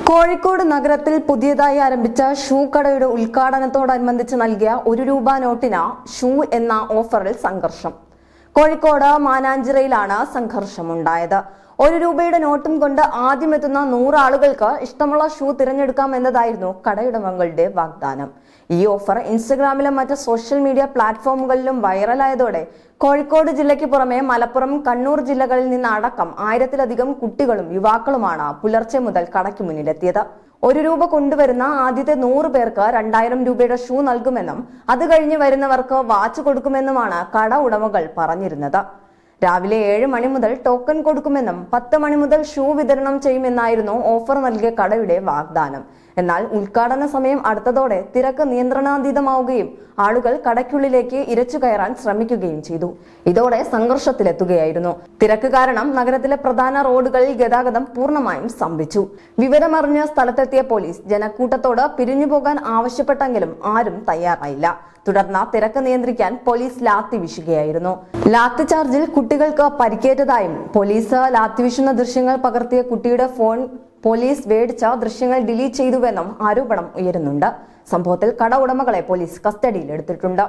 കോഴിക്കോട് നഗരത്തിൽ പുതിയതായി ആരംഭിച്ച ഷൂ കടയുടെ ഉദ്ഘാടനത്തോടനുബന്ധിച്ച് നൽകിയ ₹1 നോട്ടിന് ഷൂ എന്ന ഓഫറിൽ സംഘർഷം. കോഴിക്കോട് മാനാഞ്ചിറയിലാണ് സംഘർഷമുണ്ടായത്. ₹1 നോട്ടും കൊണ്ട് ആദ്യമെത്തുന്ന 100 ആളുകൾക്ക് ഇഷ്ടമുള്ള ഷൂ തിരഞ്ഞെടുക്കാം എന്നതായിരുന്നു കടയുടമകളുടെ വാഗ്ദാനം. ഈ ഓഫർ ഇൻസ്റ്റഗ്രാമിലും മറ്റ് സോഷ്യൽ മീഡിയ പ്ലാറ്റ്ഫോമുകളിലും വൈറലായതോടെ കോഴിക്കോട് ജില്ലയ്ക്ക് പുറമെ മലപ്പുറം, കണ്ണൂർ ജില്ലകളിൽ നിന്ന് അടക്കം 1000-ലധികം കുട്ടികളും യുവാക്കളുമാണ് പുലർച്ചെ മുതൽ കടയ്ക്ക് മുന്നിലെത്തിയത്. ₹1 കൊണ്ടുവരുന്ന ആദ്യത്തെ 100 പേർക്ക് ₹2000 ഷൂ നൽകുമെന്നും അത് കഴിഞ്ഞ് വരുന്നവർക്ക് വാച്ച് കൊടുക്കുമെന്നുമാണ് കട ഉടമകൾ പറഞ്ഞിരുന്നത്. രാവിലെ 7 മണി മുതൽ ടോക്കൺ കൊടുക്കുമെന്നും 10 മണി മുതൽ ഷൂ വിതരണം ചെയ്യുമെന്നായിരുന്നു ഓഫർ നൽകിയ കടയുടെ വാഗ്ദാനം. എന്നാൽ ഉദ്ഘാടന സമയം അടുത്തതോടെ തിരക്ക് നിയന്ത്രണാതീതമാവുകയും ആളുകൾ കടയ്ക്കുള്ളിലേക്ക് ഇരച്ചു കയറാൻ ശ്രമിക്കുകയും ചെയ്തു. ഇതോടെ സംഘർഷത്തിലെത്തുകയായിരുന്നു. തിരക്ക് കാരണം നഗരത്തിലെ പ്രധാന റോഡുകളിൽ ഗതാഗതം പൂർണ്ണമായും സ്തംഭിച്ചു. വിവരമറിഞ്ഞ സ്ഥലത്തെത്തിയ പോലീസ് ജനക്കൂട്ടത്തോട് പിരിഞ്ഞുപോകാൻ ആവശ്യപ്പെട്ടെങ്കിലും ആരും തയ്യാറായില്ല. തുടർന്ന് തിരക്ക് നിയന്ത്രിക്കാൻ പോലീസ് ലാത്തി വീശുകയായിരുന്നു. ലാത്തി ചാർജിൽ കുട്ടികൾക്ക് പരിക്കേറ്റതായും പോലീസ് ലാത്തി വീശുന്ന ദൃശ്യങ്ങൾ പകർത്തിയ കുട്ടിയുടെ ഫോൺ പോലീസ് മേടിച്ച ദൃശ്യങ്ങൾ ഡിലീറ്റ് ചെയ്തുവെന്നും ആരോപണം ഉയരുന്നുണ്ട്. സംഭവത്തിൽ കട ഉടമകളെ പോലീസ് കസ്റ്റഡിയിൽ എടുത്തിട്ടുണ്ട്.